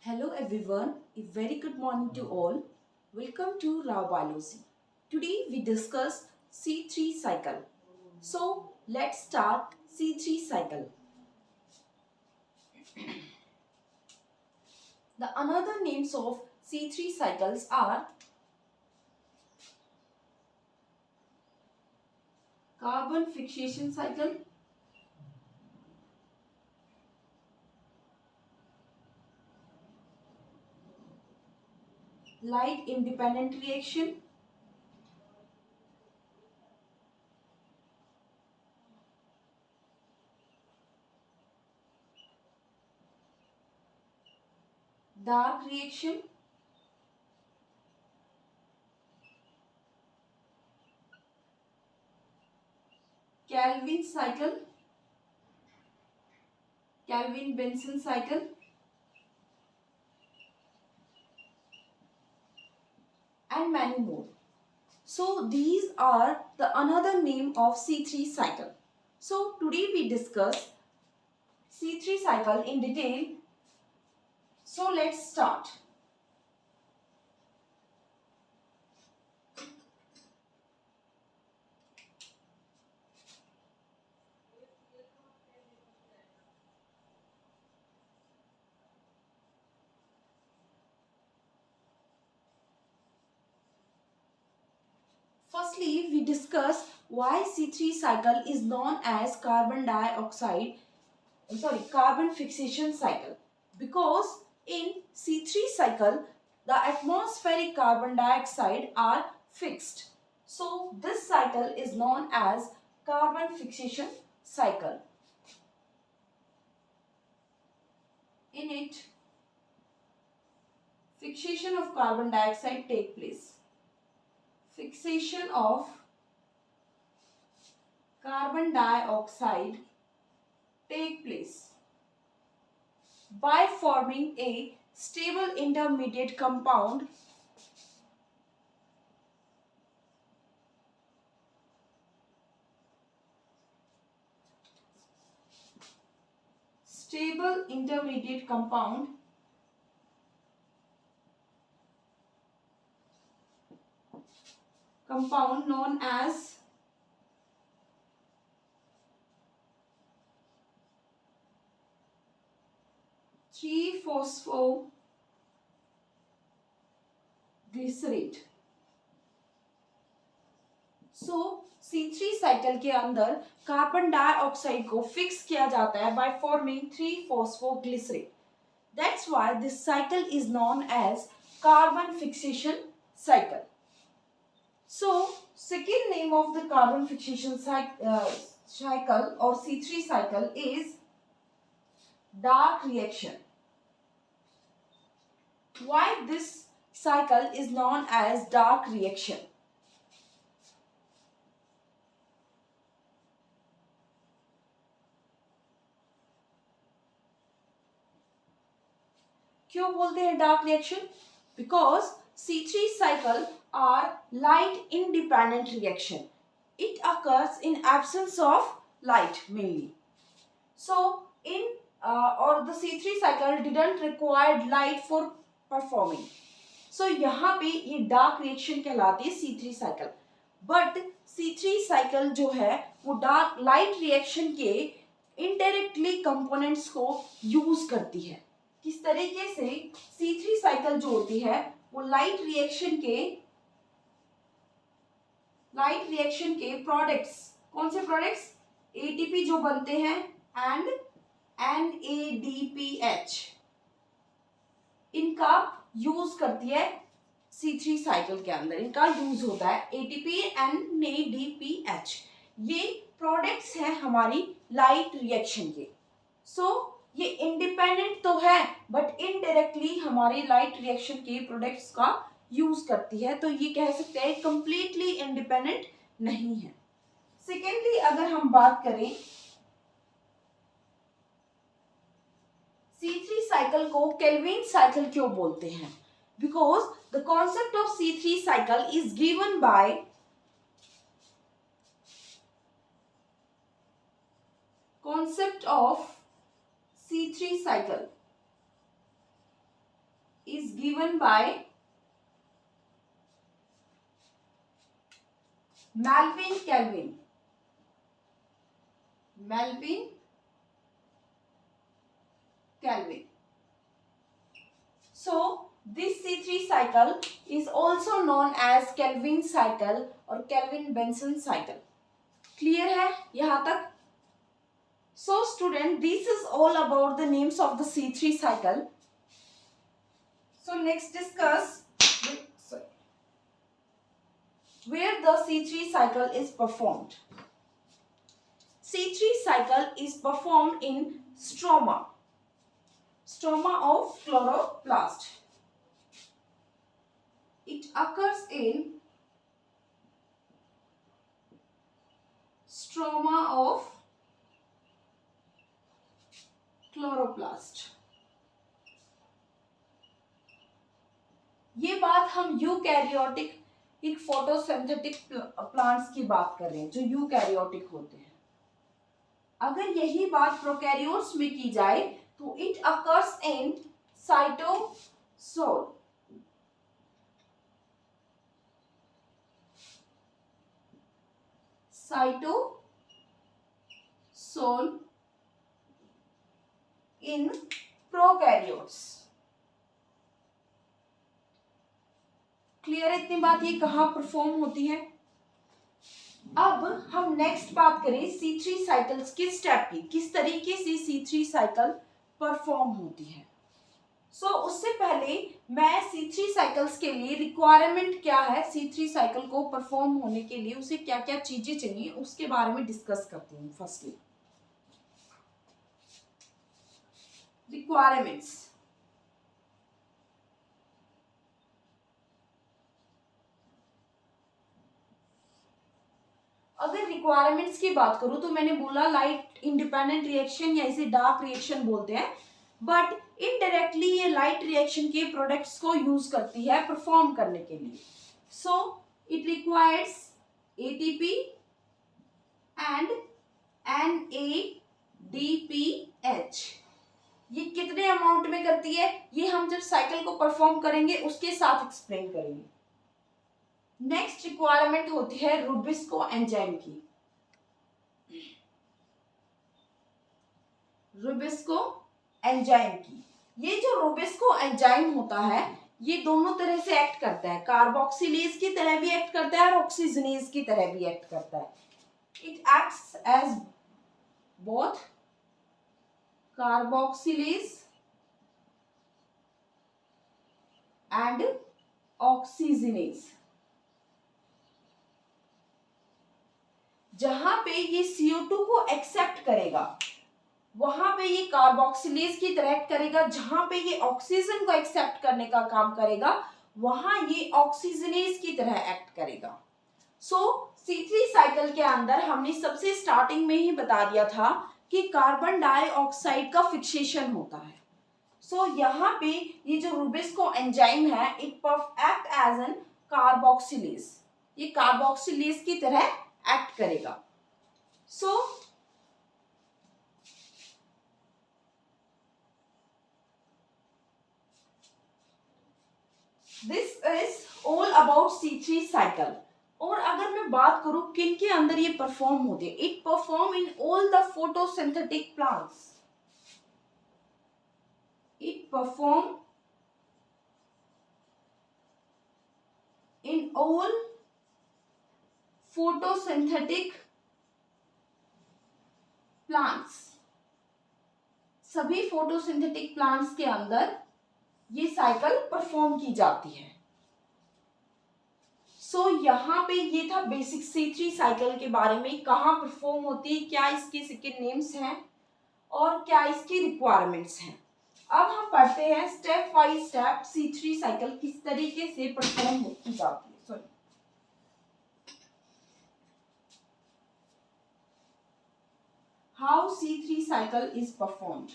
Hello everyone, a very good morning to all. Welcome to Rao Biology. Today we discuss C3 cycle. So let's start C3 cycle. The another names of C3 cycles are carbon fixation cycle, light independent reaction, dark reaction, Calvin cycle, Calvin-Benson cycle, and many more. So these are the another name of C3 cycle. So today we discuss C3 cycle in detail. So let's start. Firstly, we discuss why C3 cycle is known as carbon fixation cycle. Because in C3 cycle, the atmospheric carbon dioxide are fixed. So this cycle is known as carbon fixation cycle. In it, fixation of carbon dioxide take place. Fixation of carbon dioxide take place by forming a stable intermediate compound stable intermediate compound known as three phosphoglycerate. So C3 cycle के अंदर carbon dioxide को fix किया जाता है by forming 3-phosphoglycerate. That's why this cycle is known as carbon fixation cycle. So second name of the carbon fixation cycle or C3 cycle is dark reaction. Why this cycle is known as dark reaction? क्यों बोलते हैं dark reaction? Because C3 cycle are light independent reaction. It occurs in absence of light mainly. So in or the C3 cycle didn't require light for performing. So यहाँ पे ये dark reaction कहलाती है C3 cycle. But C3 cycle जो है वो dark light reaction के indirectly components को यूज करती है. किस तरीके से C3 साइकिल जो होती है वो लाइट रिएक्शन के प्रोडक्ट्स, कौन से प्रोडक्ट्स? एटीपी जो बनते हैं एंड NADPH, इनका यूज करती है C3 साइकिल के अंदर. इनका यूज होता है एटीपी NADPH. ये प्रोडक्ट्स हैं हमारी लाइट रिएक्शन के. सो ये इंडिपेंडेंट तो है बट इनडायरेक्टली हमारी लाइट रिएक्शन के प्रोडक्ट्स का यूज करती है. तो ये कह सकते हैं कंप्लीटली इंडिपेंडेंट नहीं है. सेकेंडली अगर हम बात करें C3 साइकिल को केल्विन साइकिल क्यों बोलते हैं? Because the concept of C3 cycle is given by concept of C3 cycle is given by Melvin Kelvin. Melvin Kelvin. So this C3 cycle is also known as Kelvin cycle और Kelvin-Benson cycle. Clear है यहाँ तक? So student, this is all about the names of the C3 cycle. So next discuss where the C3 cycle is performed. C3 cycle is performed in stroma of chloroplast. It occurs in stroma of chloroplast. ये बात हम eukaryotic एक photosynthetic plants की बात कर रहे हैं जो यूकैरियोटिक होते हैं. अगर यही बात प्रोकैरियोट्स में की जाए तो it occurs in cytosol. Cytosol in prokaryotes. Clear है इतनी बात? ये कहाँ परफॉर्म होती है? अब हम नेक्स्ट बात करें C3 साइकिल्स किस स्टेप की, किस तरीके से C3 साइकिल परफॉर्म होती है. उससे पहले मैं C3 साइकिल्स के लिए रिक्वायरमेंट क्या है, C3 साइकिल को परफॉर्म होने के लिए उसे क्या क्या चीजें चाहिए उसके बारे में डिस्कस करती हूँ. Firstly requirements. अगर रिक्वायरमेंट्स की बात करूं तो मैंने बोला लाइट इंडिपेंडेंट रिएक्शन या इसे डार्क रिएक्शन बोलते हैं, बट इनडायरेक्टली ये लाइट रिएक्शन के प्रोडक्ट्स को यूज करती है परफॉर्म करने के लिए. So it requires ATP and NADPH. ये कितने अमाउंट में करती है ये हम जब साइकिल को परफॉर्म करेंगे उसके साथ एक्सप्लेन करेंगे. नेक्स्ट रिक्वायरमेंट होती है रुबिस्को एंजाइम की. रुबिस्को एंजाइम की. ये जो रुबिस्को एंजाइम होता है ये दोनों तरह से एक्ट करता है. कार्बोक्सिलेज की तरह भी एक्ट करता है और ऑक्सीजनेज की तरह भी एक्ट करता है. It acts as both carboxylase and oxygenase. जहां पे ये CO2 को एक्सेप्ट करेगा वहां पे ये कार्बोक्सिलेज की तरह एक्ट करेगा. जहां पे ये ऑक्सीजन को एक्सेप्ट करने का काम करेगा वहां ये ऑक्सीजनेज की तरह एक्ट करेगा. C3 साइकिल के अंदर हमने सबसे स्टार्टिंग में ही बता दिया था कि कार्बन डाइऑक्साइड का फिक्सेशन होता है. यहाँ पे ये जो रुबिस्को एंजाइम है it act as an carboxylase. ये कार्बोक्सिलेज की तरह एक्ट करेगा. This is all about C3 cycle. और अगर मैं बात करूं किन के अंदर ये परफॉर्म होते हैं, it perform in all the photosynthetic plants. It perform in all photosynthetic plants. सभी फोटोसिंथेटिक प्लांट्स के अंदर ये साइकिल परफॉर्म की जाती है. यहाँ पे ये था बेसिक C3 साइकिल के बारे में, कहाँ परफॉर्म होती है, क्या इसके सेकेंड नेम्स हैं और क्या इसकी रिक्वायरमेंट्स हैं. अब हम पढ़ते हैं step by step C3 cycle किस तरीके से परफॉर्म की जाती है. How C3 cycle is performed.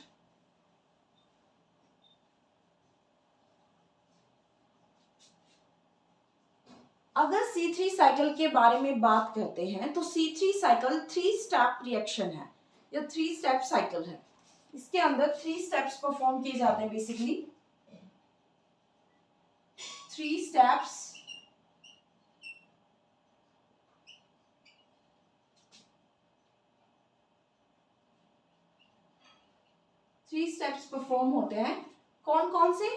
अगर C3 साइकिल के बारे में बात करते हैं तो C3 साइकिल 3 स्टेप रिएक्शन है या 3 स्टेप साइकिल है. इसके अंदर 3 स्टेप्स परफॉर्म किए जाते हैं बेसिकली. 3 steps परफॉर्म होते हैं। कौन कौन से?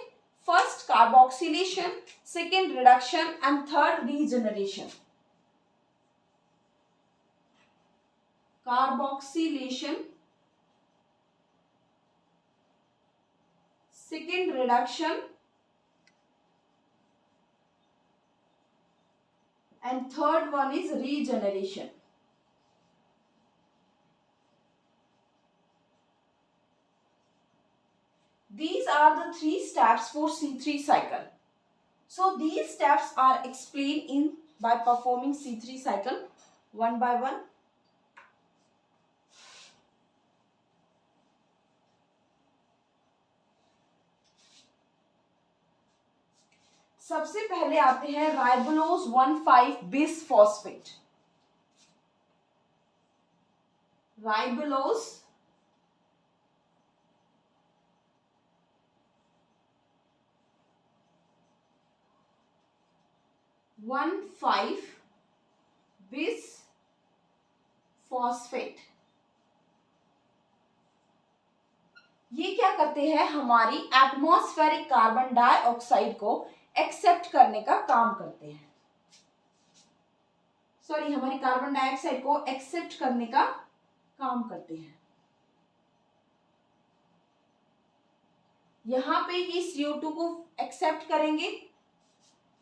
First carboxylation, second reduction and third regeneration. Carboxylation, second reduction and third one is regeneration. These are the 3 steps for C3 cycle. So these steps are explained by performing C3 cycle one by one. सबसे पहले आते हैं राइबोलोज 1,5 bis phosphate. राइबोलोज 1,5 bis phosphate. ये क्या करते हैं? हमारी atmospheric carbon dioxide को एक्सेप्ट करने का काम करते हैं। सॉरी, हमारी कार्बन डाइऑक्साइड को एक्सेप्ट करने का काम करते हैं। यहां पे ये CO2 को एक्सेप्ट करेंगे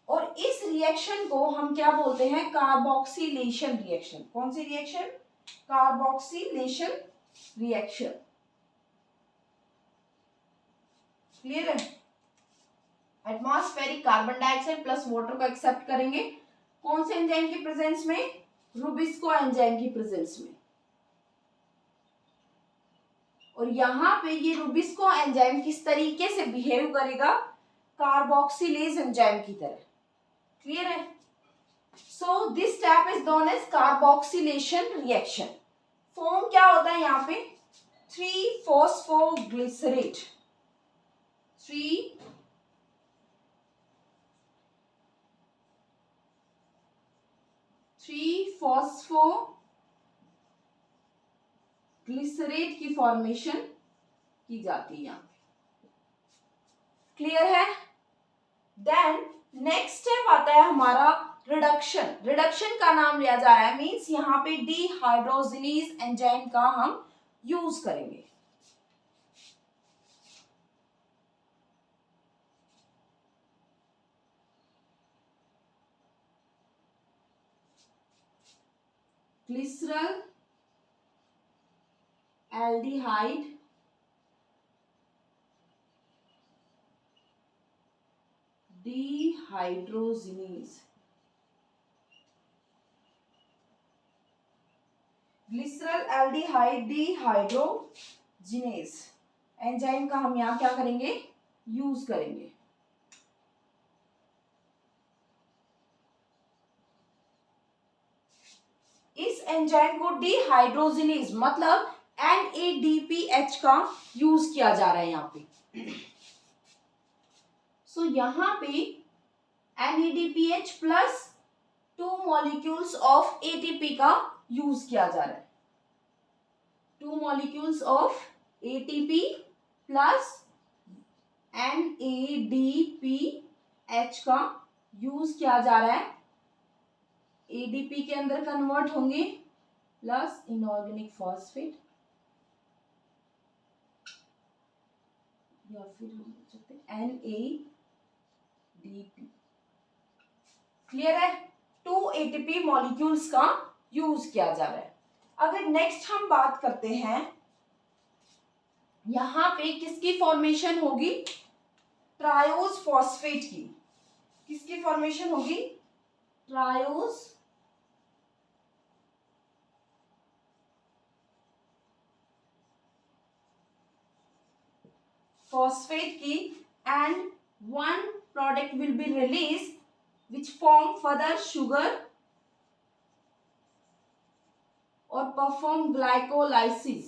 और इस रिएक्शन को हम क्या बोलते हैं? Carboxylation reaction. कौन सी रिएक्शन? Carboxylation reaction. क्लियर है? Atmospheric carbon dioxide plus water को एक्सेप्ट करेंगे। कौन से एंजाइम की प्रेजेंस में? रूबिस्को एंजाइम की प्रेजेंस में। और यहां पे ये रूबिस्को एंजाइम किस तरीके से बिहेव करेगा? कार्बोक्सिलेज एंजाइम की तरह। क्लियर है? So this step is known as carboxylation reaction. Form क्या होता है यहाँ पे? 3-फॉस्फोग्लिसरेट। 3-फॉस्फोग्लिसरेट की फॉर्मेशन की जाती है यहाँ पे। क्लियर है? देन नेक्स्ट स्टेप आता है हमारा रिडक्शन। रिडक्शन का नाम लिया जा रहा है, मींस यहाँ पे डिहाइड्रोजिनेज एंजाइम का हम यूज करेंगे। Glycerol aldehyde dehydrogenase. Glycerol aldehyde dehydrogenase enzyme का हम यहां क्या करेंगे? यूज करेंगे। इस एंजाइम को डिहाइड्रोजिनेज मतलब NADPH का यूज किया जा रहा है यहाँ पे। सो यहाँ पे NADPH plus 2 molecules of ATP का यूज किया जा रहा है। 2 molecules of ATP plus NADPH का यूज किया जा रहा है। ADP के अंदर कन्वर्ट होंगे प्लस इनऑर्गेनिक फॉस्फेट, या फिर हम बोल सकते हैं NADP। क्लियर है? 2 ATP मॉलिक्यूल्स का यूज किया जा रहा है। अगर नेक्स्ट हम बात करते हैं, यहां पे किसकी फॉर्मेशन होगी? ट्रायोज फॉस्फेट की। किसकी फॉर्मेशन होगी? ट्रायोज phosphate की, and one product will be released which form further sugar or perform glycolysis.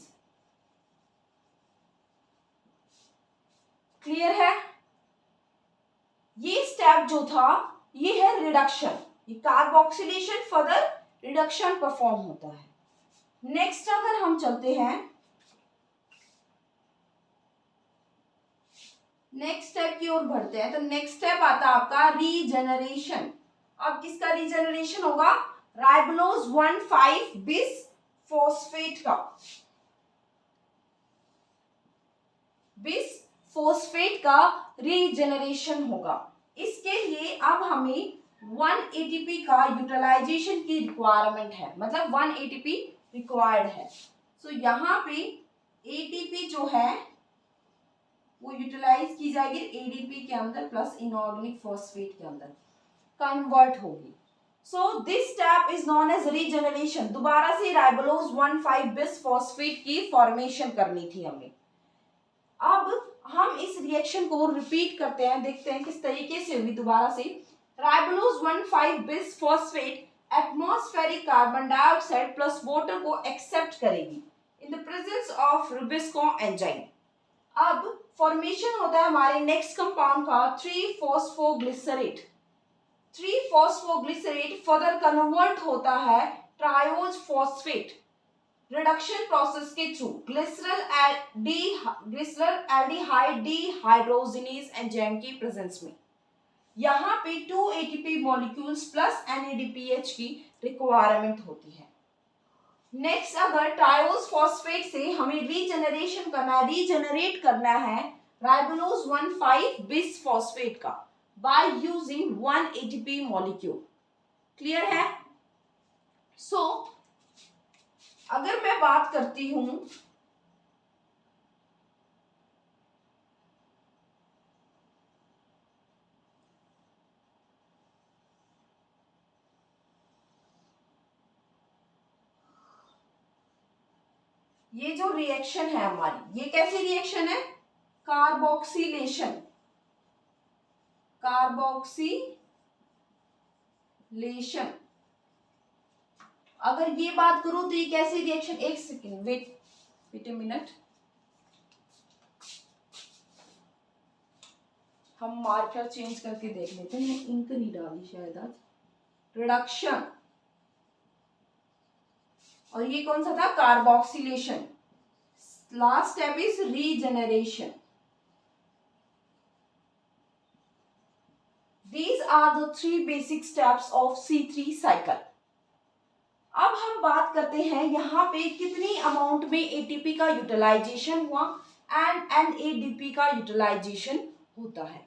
Clear है? ये स्टेप स्टेप जो था ये है रिडक्शन, ये कार्बोक्सिलेशन फर्दर रिडक्शन परफॉर्म होता है। नेक्स्ट अगर हम चलते हैं नेक्स्ट स्टेप की ओर बढ़ते हैं, तो नेक्स्ट स्टेप आता है आपका रीजनरेशन। अब किसका रीजनरेशन होगा? राइबोलोज 1,5 बिस फॉस्फेट का, बिस फॉस्फेट का रीजनरेशन होगा। इसके लिए अब हमें 1 एटीपी का यूटिलाइजेशन की रिक्वायरमेंट है, मतलब 1 एटीपी रिक्वायर्ड है। सो यहाँ पे एटीपी जो है वो यूटिलाइज की जाएगी एडीपी के अंदर प्लस इनऑर्गेनिक फॉस्फेट के अंदर कन्वर्ट होगी। So this step is known as regeneration. दोबारा से राइबोलोज 1,5 बिस फॉस्फेट की फॉर्मेशन करनी थी हमें। अब हम इस रिएक्शन को रिपीट करते हैं, देखते हैं किस तरीके से हुई। दोबारा से राइबोलोज 1,5 bis phosphate atmospheric carbon dioxide plus water को एक्सेप्ट करेगी in the presence of Rubisco enzyme. अब फॉर्मेशन होता है हमारे नेक्स्ट कंपाउंड का 3-फॉस्फोग्लिसरेट। 3-फॉस्फोग्लिसरेट फर्दर कन्वर्ट होता है ट्रायोज फॉस्फेट रिडक्शन प्रोसेस के through glycerol aldehyde dehydrogenase enzyme की प्रेजेंस में। यहाँ पे 2 एटीपी मॉलिक्यूल्स प्लस NADPH की रिक्वायरमेंट होती है। नेक्स्ट अगर ट्रायोज फॉस्फेट से हमें रीजनरेशन करना है, रीजनरेट करना है राइबोलोज 1,5 बिस फॉस्फेट का by using 1 ATP molecule. Clear है? सो अगर मैं बात करती हूं ये जो रिएक्शन है हमारी, ये कैसी रिएक्शन है? Carboxylation, carboxylation. अगर ये बात करूं तो ये कैसी रिएक्शन? एक सेकेंड, वेट ए मिनट, हम मार्कर चेंज करके देख लेते हैं। मैं इंक नहीं डाली शायद आज। रिडक्शन, और ये कौन सा था? Carboxylation. Last step is regeneration. These are the 3 basic steps of C3 cycle. अब हम बात करते हैं यहाँ पे कितनी अमाउंट में एटीपी का यूटिलाइजेशन हुआ एंड NADP का यूटिलाइजेशन होता है।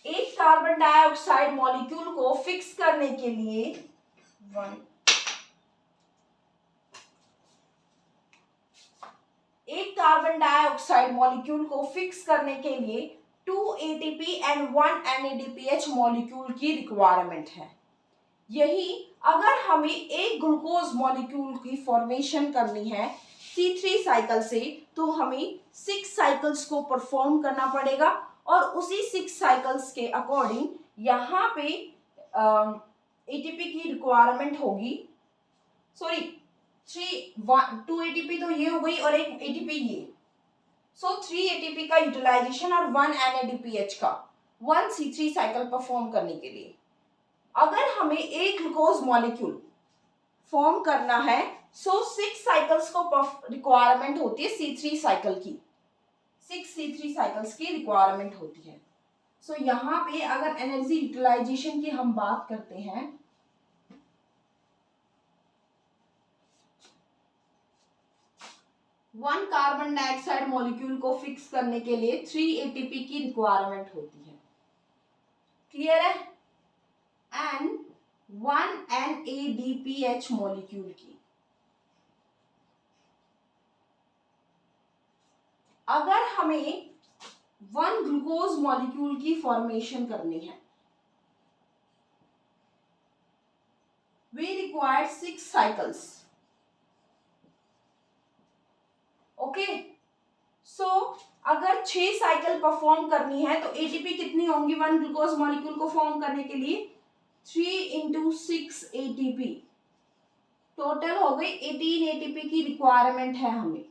एक कार्बन डाइऑक्साइड मॉलिक्यूल को फिक्स करने के लिए एक कार्बन डाइऑक्साइड मॉलिक्यूल को फिक्स करने के लिए 2 एटीपी एंड 1 NADPH मॉलिक्यूल की रिक्वायरमेंट है। यही अगर हमें एक ग्लूकोज मॉलिक्यूल की फॉर्मेशन करनी है C3 साइकिल से, तो हमें 6 साइकिल्स को परफॉर्म करना पड़ेगा और उसी 6 साइकिल्स के अकॉर्डिंग यहाँ पे एटीपी की रिक्वायरमेंट होगी। सॉरी, 2 एटीपी तो ये हो गई और एक एटीपी ये। सो 3 एटीपी का यूटिलाइजेशन और 1 NADPH का 1 C3 साइकिल परफॉर्म करने के लिए अगर हमें एक ग्लूकोज मॉलिक्यूल फॉर्म करना है, सो 6 साइकिल्स को रिक्वायरमेंट होती है C3 साइकिल की। 6 C3 साइकिल्स की रिक्वायरमेंट होती है। सो यहाँ पे अगर एनर्जी यूटिलाइजेशन की हम बात करते हैं, वन कार्बन डाइऑक्साइड मॉलिक्यूल को फिक्स करने के लिए 3 एटीपी की रिक्वायरमेंट होती है। क्लियर है? एंड 1 NADPH मॉलिक्यूल की। अगर हमें 1 ग्लूकोज मॉलिक्यूल की फॉर्मेशन करनी है, वी रिक्वायर 6 साइकिल्स। ओके, सो अगर 6 साइकिल परफॉर्म करनी है तो एटीपी कितनी होंगी 1 ग्लूकोज मॉलिक्यूल को फॉर्म करने के लिए? 3 × 6 एटीपी। टोटल हो गई 18 एटीपी की रिक्वायरमेंट है हमें।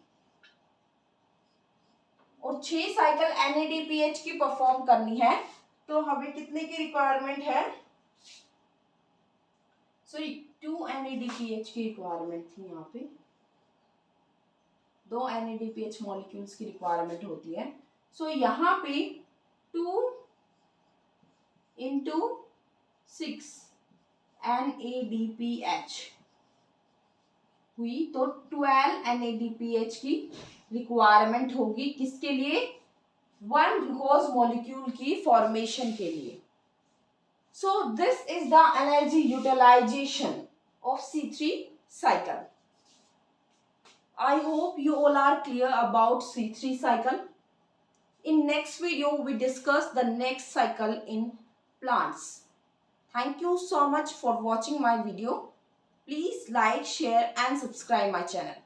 और 6 साइकिल NADPH की परफॉर्म करनी है तो हमें कितने की रिक्वायरमेंट है? सॉरी 2 NADPH की रिक्वायरमेंट थी। यहाँ पे 2 NADPH मॉलिक्यूल्स की रिक्वायरमेंट होती है। सो यहाँ पे 2 इंटू 6 NADPH हुई तो 12 NADPH की रिक्वायरमेंट होगी। किसके लिए? 1 ग्लूकोज मॉलिक्यूल की फॉर्मेशन के लिए। So this is the energy utilization of C3 cycle. I hope you all are clear about C3 cycle. In next video we discuss the next cycle in plants. Thank you so much for watching my video. Please like, share and subscribe my channel.